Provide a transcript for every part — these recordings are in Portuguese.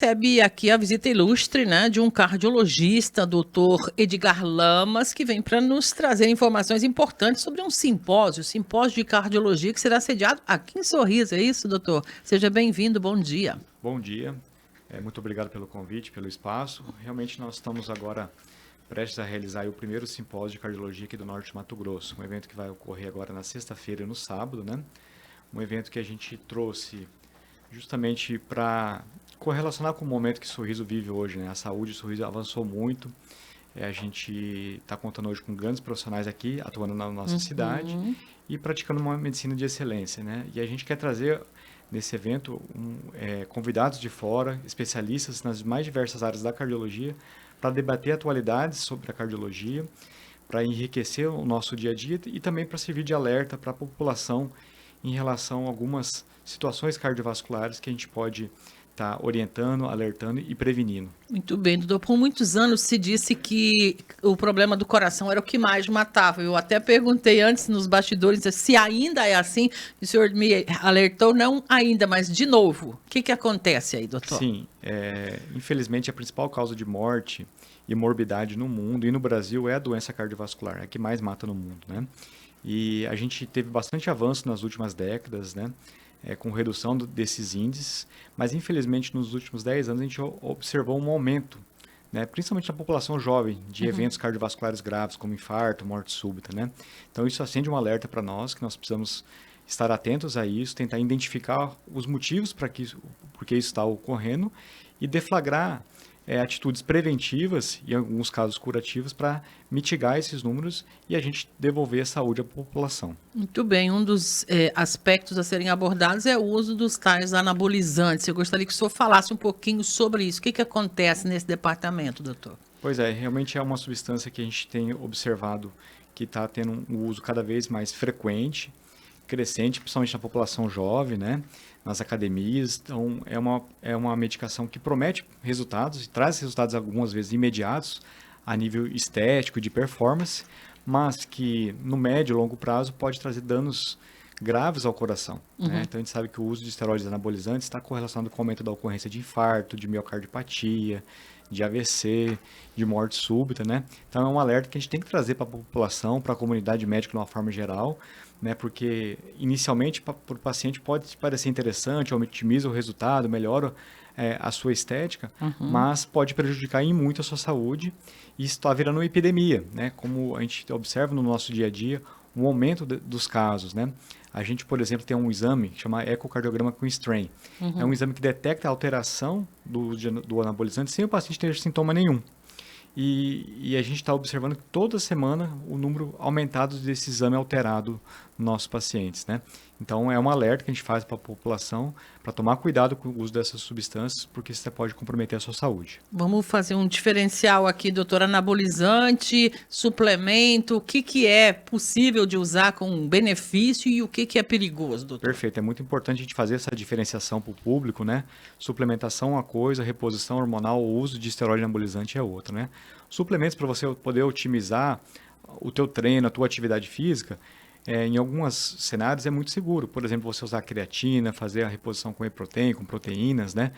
Recebe aqui a visita ilustre, né, de um cardiologista, doutor Edgar Lamas, que vem para nos trazer informações importantes sobre um simpósio de cardiologia que será sediado aqui em Sorriso, é isso, doutor? Seja bem-vindo, bom dia. Bom dia, muito obrigado pelo convite, pelo espaço. Realmente nós estamos agora prestes a realizar o primeiro simpósio de cardiologia aqui do Norte de Mato Grosso, um evento que vai ocorrer agora na sexta-feira e no sábado, né? Um evento que a gente trouxe justamente para correlacionar com o momento que Sorriso vive hoje, né? A saúde de Sorriso avançou muito. A gente está contando hoje com grandes profissionais aqui, atuando na nossa cidade e praticando uma medicina de excelência, né? E a gente quer trazer nesse evento convidados de fora, especialistas nas mais diversas áreas da cardiologia, para debater atualidades sobre a cardiologia, para enriquecer o nosso dia a dia e também para servir de alerta para a população em relação a algumas situações cardiovasculares que a gente pode estar orientando, alertando e prevenindo. Muito bem, doutor. Por muitos anos se disse que o problema do coração era o que mais matava. Eu até perguntei antes nos bastidores se ainda é assim. O senhor me alertou, não ainda, mas de novo. O que acontece aí, doutor? Sim, infelizmente a principal causa de morte e morbidade no mundo e no Brasil é a doença cardiovascular, é a que mais mata no mundo, né? E a gente teve bastante avanço nas últimas décadas, né? Com redução desses índices, mas infelizmente nos últimos 10 anos a gente observou um aumento, né? Principalmente na população jovem, de eventos cardiovasculares graves, como infarto, morte súbita, né? Então isso acende um alerta para nós, que nós precisamos estar atentos a isso, tentar identificar os motivos por que isso está ocorrendo e deflagrar atitudes preventivas e, em alguns casos, curativas para mitigar esses números e a gente devolver a saúde à população. Muito bem, um dos aspectos a serem abordados é o uso dos tais anabolizantes. Eu gostaria que o senhor falasse um pouquinho sobre isso. O que acontece nesse departamento, doutor? Pois é, realmente é uma substância que a gente tem observado que está tendo um uso cada vez mais frequente, crescente, principalmente na população jovem, né? Nas academias. Então, é uma medicação que promete resultados e traz resultados algumas vezes imediatos a nível estético, de performance, mas que no médio e longo prazo pode trazer danos graves ao coração. Né? Então, a gente sabe que o uso de esteroides anabolizantes está correlacionado com o aumento da ocorrência de infarto, de miocardiopatia, de AVC, de morte súbita, né? Então é um alerta que a gente tem que trazer para a população, para a comunidade médica de uma forma geral, né? Porque inicialmente para o paciente pode parecer interessante, otimiza o resultado, melhora a sua estética, mas pode prejudicar em muito a sua saúde e isso está virando uma epidemia, né? Como a gente observa no nosso dia a dia, um aumento dos casos, né? A gente, por exemplo, tem um exame que chama ecocardiograma com strain. É um exame que detecta a alteração do anabolizante sem o paciente ter sintoma nenhum. E a gente está observando que toda semana o número aumentado desse exame alterado nos nossos pacientes, né? Então, é um alerta que a gente faz para a população para tomar cuidado com o uso dessas substâncias, porque isso pode comprometer a sua saúde. Vamos fazer um diferencial aqui, doutor. Anabolizante, suplemento, o que é possível de usar com benefício e o que é perigoso, doutor? Perfeito, é muito importante a gente fazer essa diferenciação para o público, né? Suplementação é uma coisa, reposição hormonal, o uso de esteroide anabolizante é outra, né? Suplementos para você poder otimizar o teu treino, a tua atividade física, em alguns cenários é muito seguro. Por exemplo, você usar creatina, fazer a reposição com whey protein, com proteínas, né?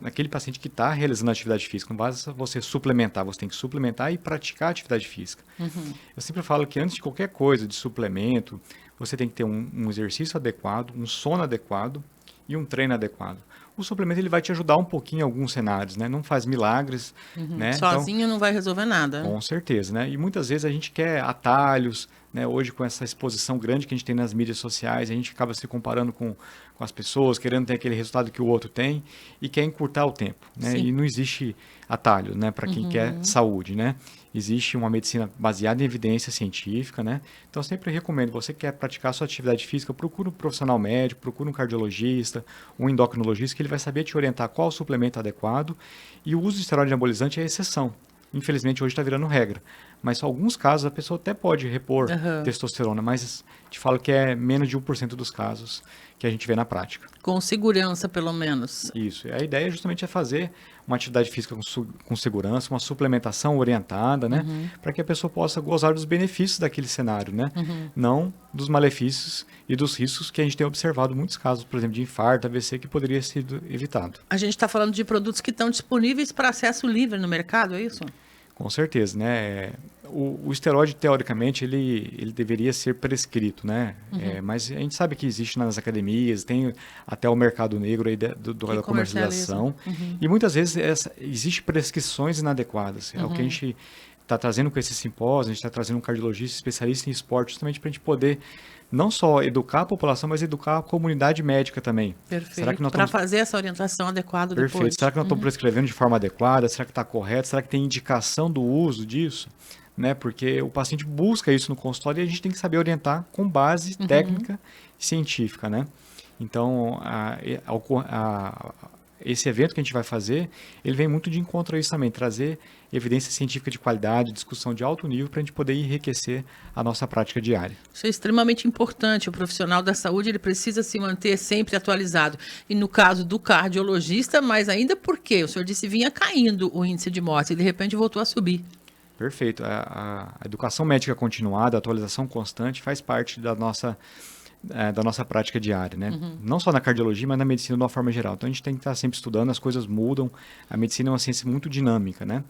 Naquele paciente que está realizando atividade física. Não basta você suplementar, você tem que suplementar e praticar atividade física. Eu sempre falo que antes de qualquer coisa, de suplemento, você tem que ter um exercício adequado, um sono adequado e um treino adequado. O suplemento ele vai te ajudar um pouquinho em alguns cenários, né? Não faz milagres, né? Sozinho Então, não vai resolver nada. com certeza, né? E muitas vezes a gente quer atalhos, né? Hoje com essa exposição grande que a gente tem nas mídias sociais, a gente acaba se comparando com as pessoas, querendo ter aquele resultado que o outro tem e quer encurtar o tempo, né? Sim. E não existe atalho, né? Para quem quer saúde, né? Existe uma medicina baseada em evidência científica, né? Então, eu sempre recomendo, você quer praticar sua atividade física, procura um profissional médico, procura um cardiologista, um endocrinologista, que ele vai saber te orientar qual o suplemento adequado. E o uso de esteroide anabolizante é exceção. Infelizmente, hoje está virando regra. mas em alguns casos a pessoa até pode repor testosterona, mas te falo que é menos de 1% dos casos que a gente vê na prática. Com segurança, pelo menos. Isso. A ideia justamente é fazer uma atividade física com segurança, uma suplementação orientada, né? Para que a pessoa possa gozar dos benefícios daquele cenário, né? Não dos malefícios e dos riscos que a gente tem observado em muitos casos, por exemplo, de infarto, AVC, que poderia ser evitado. A gente está falando de produtos que estão disponíveis para acesso livre no mercado, é isso? Com certeza, né? O esteroide, teoricamente, ele deveria ser prescrito, né? Mas a gente sabe que existe nas academias, tem até o mercado negro aí da comercialização. E muitas vezes existe prescrições inadequadas. É o que a gente está trazendo com esse simpósio, a gente está trazendo um cardiologista especialista em esporte, justamente para a gente poder não só educar a população, mas educar a comunidade médica também. Perfeito. Para fazer essa orientação adequada depois. Perfeito. Será que nós estamos prescrevendo de forma adequada? Será que está correto? Será que tem indicação do uso disso? Né? Porque o paciente busca isso no consultório e a gente tem que saber orientar com base técnica e científica, né? Então, esse evento que a gente vai fazer, ele vem muito de encontro a isso também, trazer evidência científica de qualidade, discussão de alto nível para a gente poder enriquecer a nossa prática diária. Isso é extremamente importante. O profissional da saúde ele precisa se manter sempre atualizado. E no caso do cardiologista, mas ainda porque o senhor disse vinha caindo o índice de morte e de repente voltou a subir. Perfeito. A educação médica continuada, a atualização constante faz parte da nossa prática diária, né? Não só na cardiologia, mas na medicina de uma forma geral. Então a gente tem que estar sempre estudando, as coisas mudam, a medicina é uma ciência muito dinâmica, né?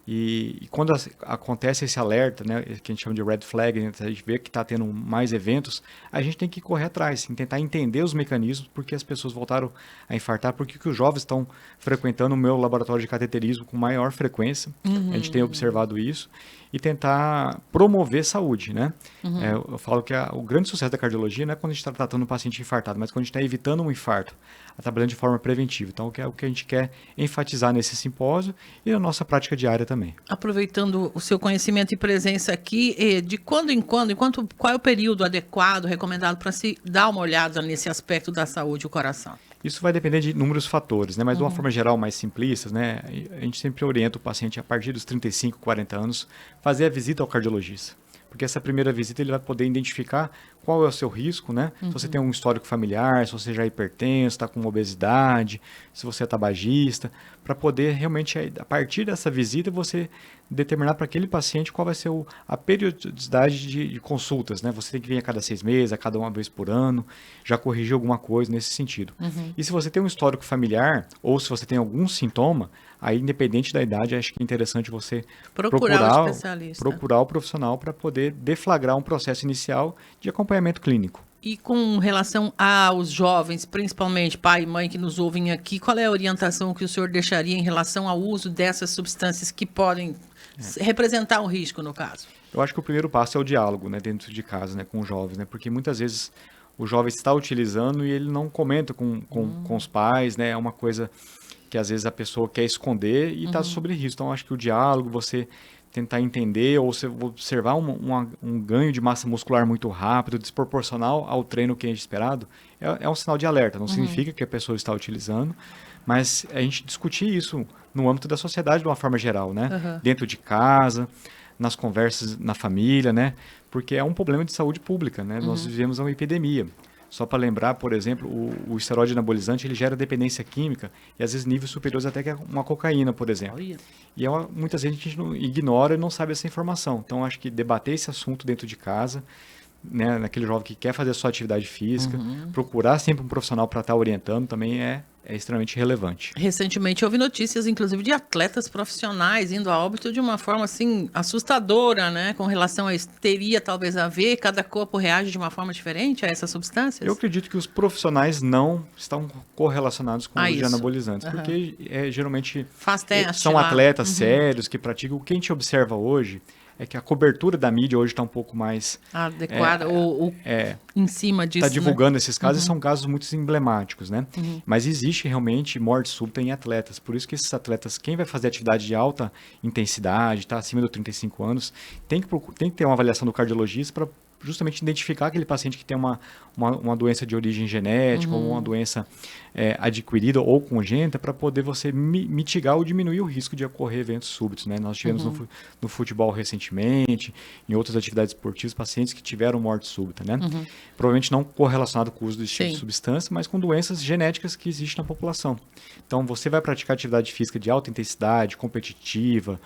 E quando acontece esse alerta, né, que a gente chama de red flag, né, a gente vê que está tendo mais eventos, a gente tem que correr atrás, tentar entender os mecanismos, porque as pessoas voltaram a infartar, porque que os jovens estão frequentando o meu laboratório de cateterismo com maior frequência, a gente tem observado isso, e tentar promover saúde, né? Eu falo que o grande sucesso da cardiologia não é quando a gente está tratando um paciente infartado, mas quando a gente está evitando um infarto, trabalhando de forma preventiva. Então, é o que a gente quer enfatizar nesse simpósio e na nossa prática diária também. Aproveitando o seu conhecimento e presença aqui, de quando em quando, qual é o período adequado, recomendado para se dar uma olhada nesse aspecto da saúde do coração? Isso vai depender de inúmeros fatores, né? Mas de uma forma geral, mais simplista, né? A gente sempre orienta o paciente a partir dos 35, 40 anos, fazer a visita ao cardiologista. Porque essa primeira visita ele vai poder identificar qual é o seu risco, né? Se você tem um histórico familiar, se você já é hipertenso, está com obesidade, se você é tabagista, para poder realmente, a partir dessa visita, você determinar para aquele paciente qual vai ser a periodicidade de consultas, né? Você tem que vir a cada 6 meses, a cada uma vez por ano, já corrigir alguma coisa nesse sentido. E se você tem um histórico familiar, ou se você tem algum sintoma, aí, independente da idade, acho que é interessante você procurar o especialista. Procurar o profissional para poder deflagrar um processo inicial de acompanhamento clínico. E com relação aos jovens, principalmente pai e mãe que nos ouvem aqui, qual é a orientação que o senhor deixaria em relação ao uso dessas substâncias que podem representar um risco, no caso? Eu acho que o primeiro passo é o diálogo, né, dentro de casa, né, com os jovens, né, porque muitas vezes o jovem está utilizando e ele não comenta com os pais, né, é uma coisa que às vezes a pessoa quer esconder e está sobre risco. Então, acho que o diálogo, você tentar entender ou você observar um ganho de massa muscular muito rápido, desproporcional ao treino que é esperado, é um sinal de alerta. Não significa que a pessoa está utilizando, mas a gente discutir isso no âmbito da sociedade de uma forma geral, né? Dentro de casa, nas conversas na família, né? Porque é um problema de saúde pública, né? Nós vivemos uma epidemia. Só para lembrar, por exemplo, o esteroide anabolizante, ele gera dependência química e às vezes níveis superiores até que uma cocaína, por exemplo. E muitas vezes a gente ignora e não sabe essa informação. Então, acho que debater esse assunto dentro de casa, né, naquele jovem que quer fazer a sua atividade física, procurar sempre um profissional para estar orientando também é extremamente relevante. Recentemente houve notícias, inclusive, de atletas profissionais indo a óbito de uma forma, assim, assustadora, né? Com relação a isso. Teria, talvez, a ver, cada corpo reage de uma forma diferente a essas substâncias? Eu acredito que os profissionais não estão correlacionados com os anabolizantes, porque geralmente são atletas sérios que praticam. O que a gente observa hoje é que a cobertura da mídia hoje está um pouco mais adequada ou em cima disso. Está divulgando esses casos e são casos muito emblemáticos, né? Mas existe realmente morte súbita em atletas. Por isso que esses atletas, quem vai fazer atividade de alta intensidade, está acima dos 35 anos, tem que ter uma avaliação do cardiologista para justamente identificar aquele paciente que tem uma doença de origem genética ou uma doença adquirida ou congênita para poder você mitigar ou diminuir o risco de ocorrer eventos súbitos, né? Nós tivemos no futebol recentemente, em outras atividades esportivas, pacientes que tiveram morte súbita, né? Provavelmente não correlacionado com o uso desse tipo de substância, mas com doenças genéticas que existem na população. Então, você vai praticar atividade física de alta intensidade, competitiva,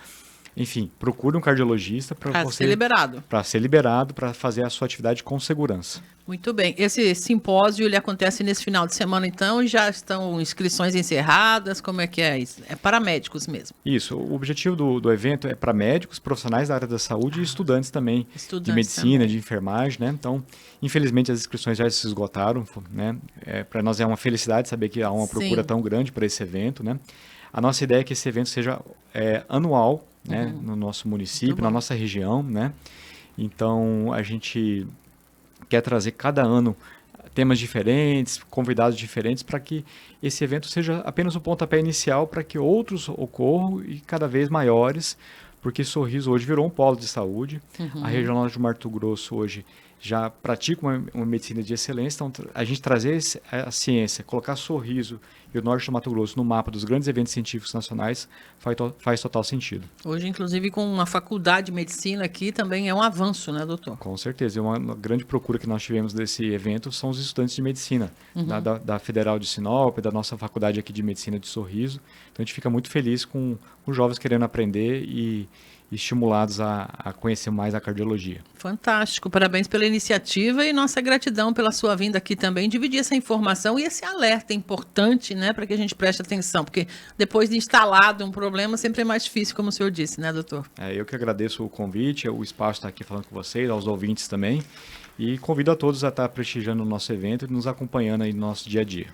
enfim, procure um cardiologista para você... ser liberado. Para ser liberado, para fazer a sua atividade com segurança. Muito bem. Esse simpósio, ele acontece nesse final de semana, então, e já estão inscrições encerradas? Como é que é isso? É para médicos mesmo? Isso. O objetivo do evento é para médicos, profissionais da área da saúde e estudantes também de medicina, também. De enfermagem, né? Então, infelizmente, as inscrições já se esgotaram, né? Para nós é uma felicidade saber que há uma procura tão grande para esse evento, né? A nossa ideia é que esse evento seja anual, né, no nosso município, na nossa região, né? Então, a gente quer trazer cada ano temas diferentes, convidados diferentes, para que esse evento seja apenas o pontapé inicial para que outros ocorram e cada vez maiores, porque Sorriso hoje virou um polo de saúde. A região norte de Mato Grosso hoje já pratica uma medicina de excelência, então a gente trazer a ciência, colocar Sorriso e o norte do Mato Grosso no mapa dos grandes eventos científicos nacionais faz total sentido. Hoje, inclusive, com uma faculdade de medicina aqui também é um avanço, né, doutor? Com certeza. Uma grande procura que nós tivemos desse evento são os estudantes de medicina, da Federal de Sinop, da nossa faculdade aqui de medicina de Sorriso. Então, a gente fica muito feliz com os jovens querendo aprender e estimulados a conhecer mais a cardiologia. Fantástico, parabéns pela iniciativa e nossa gratidão pela sua vinda aqui também, dividir essa informação e esse alerta importante, né, para que a gente preste atenção, porque depois de instalado um problema sempre é mais difícil, como o senhor disse, né, doutor? Eu que agradeço o convite, o espaço estar aqui falando com vocês, aos ouvintes também, e convido a todos a estar prestigiando o nosso evento e nos acompanhando aí no nosso dia a dia.